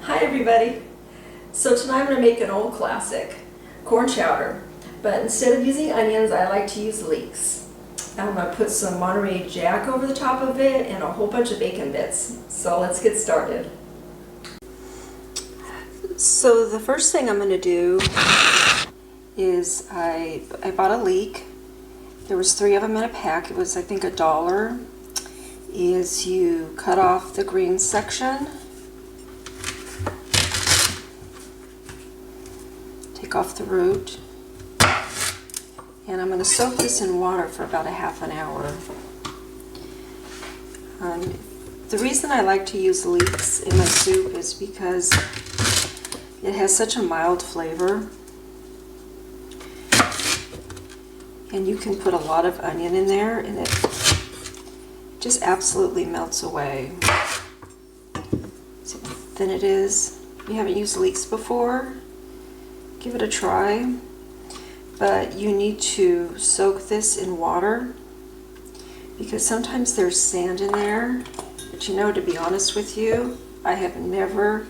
Hi everybody! So tonight I'm going to make an old classic, corn chowder, but instead of using onions I like to use leeks. I'm going to put some Monterey Jack over the top of it and a whole bunch of bacon bits. So let's get started. So the first thing I'm going to do is I bought a leek. There was 3 of them in a pack. It was I think $1. Is you cut off the green section. Take off the root, and I'm going to soak this in water for about a half an hour. The reason I like to use leeks in my soup is because it has such a mild flavor, and you can put a lot of onion in there and it just absolutely melts away. See how thin it is? If you haven't used leeks before, give it a try, but you need to soak this in water because sometimes there's sand in there. But you know, to be honest with you, I have never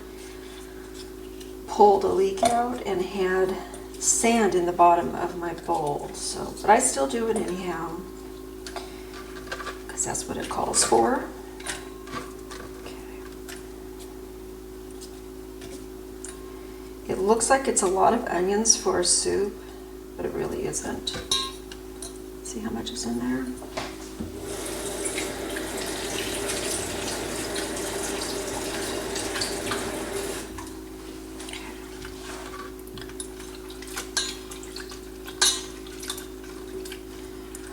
pulled a leek out and had sand in the bottom of my bowl. So, but I still do it anyhow because that's what it calls for. It looks like it's a lot of onions for a soup, but it really isn't. See how much is in there?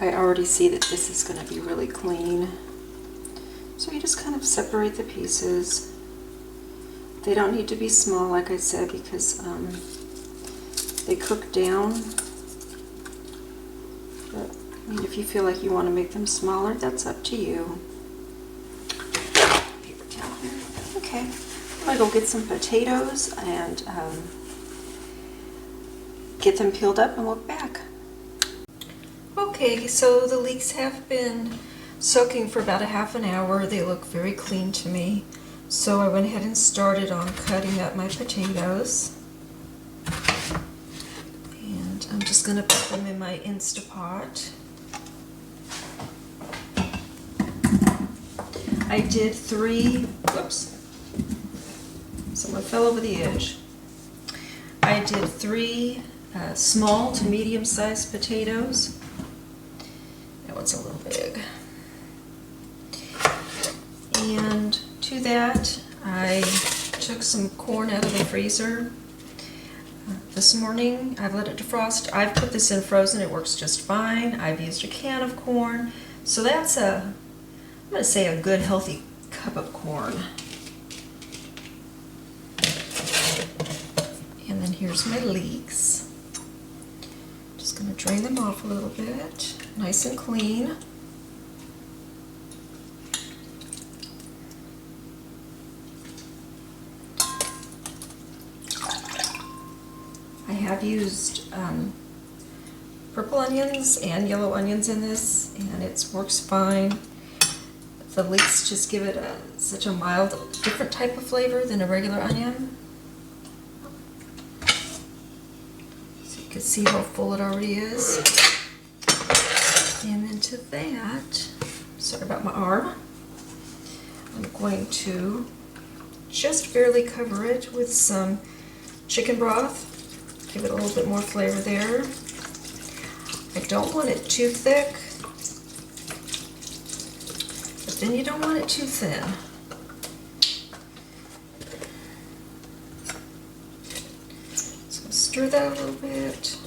I already see that this is going to be really clean. So you just kind of separate the pieces. They don't need to be small, like I said, because they cook down. But I mean, if you feel like you want to make them smaller, that's up to you. Paper towel here. Okay, I'm going to go get some potatoes and get them peeled up and we'll be back. Okay, so the leeks have been soaking for about a half an hour. They look very clean to me. So I went ahead and started on cutting up my potatoes. And I'm just going to put them in my instapot. I did 3, whoops, someone fell over the edge. I did 3 small to medium-sized potatoes. That one's a little big. And to that, I took some corn out of the freezer this morning. I've let it defrost. I've put this in frozen. It works just fine. I've used a can of corn. So that's I'm going to say a good healthy cup of corn. And then here's my leeks. Just going to drain them off a little bit. Nice and clean. I have used purple onions and yellow onions in this, and it works fine. The leeks just give it such a mild, different type of flavor than a regular onion. So you can see how full it already is. And then to that, sorry about my arm, I'm going to just barely cover it with some chicken broth. Give it a little bit more flavor there. I don't want it too thick, but then you don't want it too thin. So stir that a little bit.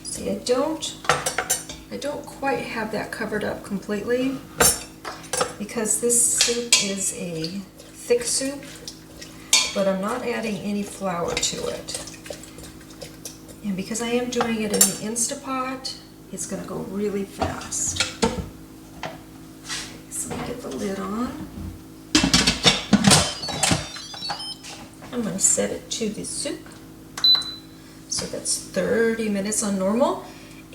See, I don't quite have that covered up completely because this soup is a thick soup, but I'm not adding any flour to it. And because I am doing it in the Instapot, it's going to go really fast. So let me get the lid on. I'm going to set it to the soup. So that's 30 minutes on normal.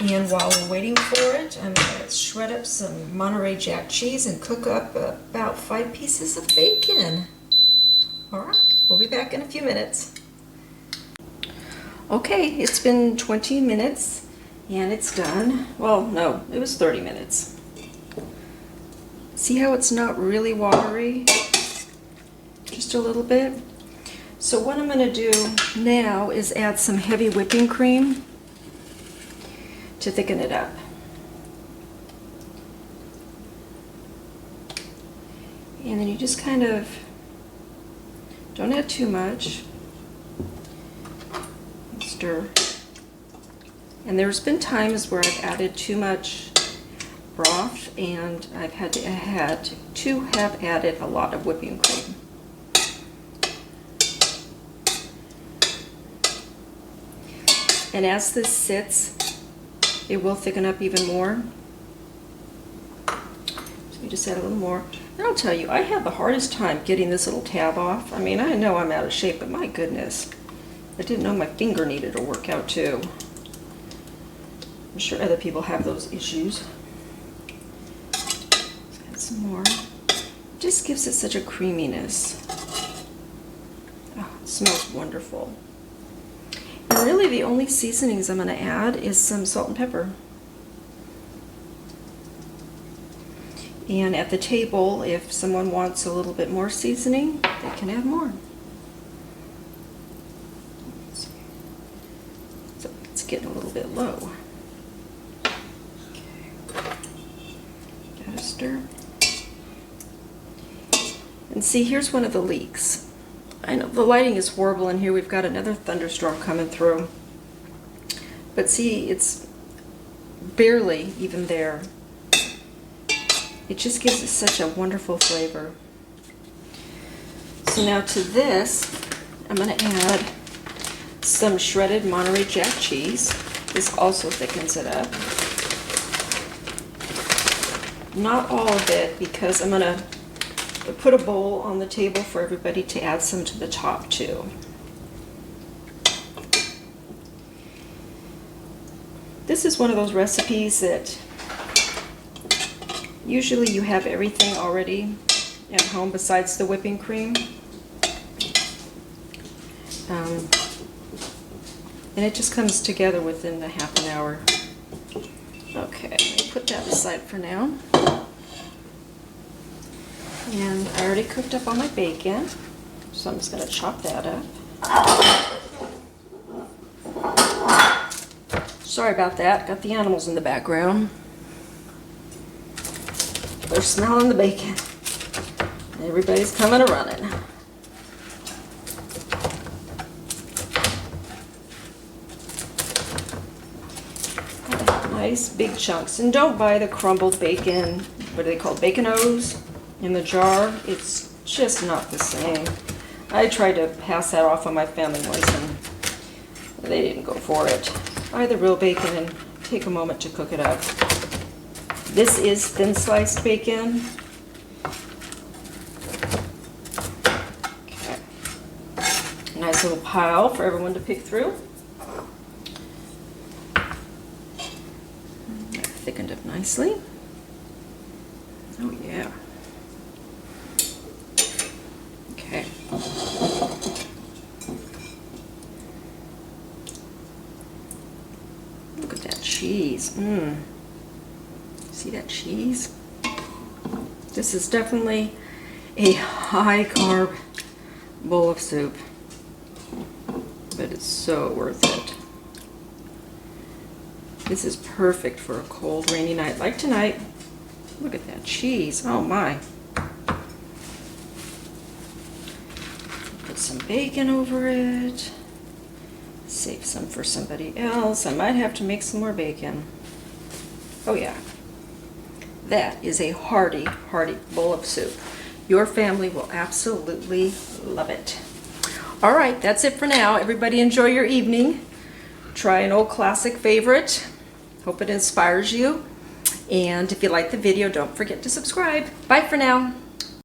And while we're waiting for it, I'm going to shred up some Monterey Jack cheese and cook up about 5 pieces of bacon. All right, we'll be back in a few minutes. Okay, it's been 20 minutes and it's done. Well, no, it was 30 minutes. See how it's not really watery? Just a little bit. So what I'm going to do now is add some heavy whipping cream to thicken it up. And then you just kind of don't add too much. Stir. And there's been times where I've added too much broth and I've had to have added a lot of whipping cream. And as this sits, it will thicken up even more. So you just add a little more. And I'll tell you, I had the hardest time getting this little tab off. I mean, I know I'm out of shape, but my goodness, I didn't know my finger needed a workout too. I'm sure other people have those issues. Let's add some more. It just gives it such a creaminess. Oh, it smells wonderful. And really the only seasonings I'm going to add is some salt and pepper. And at the table, if someone wants a little bit more seasoning, they can add more. So it's getting a little bit low. Okay. Gotta stir. And see, here's one of the leeks. I know the lighting is horrible in here. We've got another thunderstorm coming through. But see, it's barely even there. It just gives it such a wonderful flavor. So now to this, I'm going to add some shredded Monterey Jack cheese. This also thickens it up. Not all of it, because I'm going to put a bowl on the table for everybody to add some to the top too. This is one of those recipes that usually you have everything already at home besides the whipping cream. And it just comes together within a half an hour. Okay, I'll put that aside for now. And I already cooked up all my bacon, so I'm just going to chop that up. Sorry about that, got the animals in the background. They're smelling the bacon. Everybody's coming and running. Nice big chunks. And don't buy the crumbled bacon, what are they called, Bacon-O's, in the jar. It's just not the same. I tried to pass that off on my family once and they didn't go for it. Buy the real bacon and take a moment to cook it up. This is thin sliced bacon. Okay. Nice little pile for everyone to pick through. That thickened up nicely. Oh yeah. Okay. Look at that cheese. See that cheese? This is definitely a high carb bowl of soup, but it's so worth it. This is perfect for a cold, rainy night like tonight. Look at that cheese. Oh my. Put some bacon over it. Save some for somebody else. I might have to make some more bacon. Oh yeah. That is a hearty, hearty bowl of soup. Your family will absolutely love it. All right, that's it for now. Everybody enjoy your evening. Try an old classic favorite. Hope it inspires you. And if you like the video, don't forget to subscribe. Bye for now.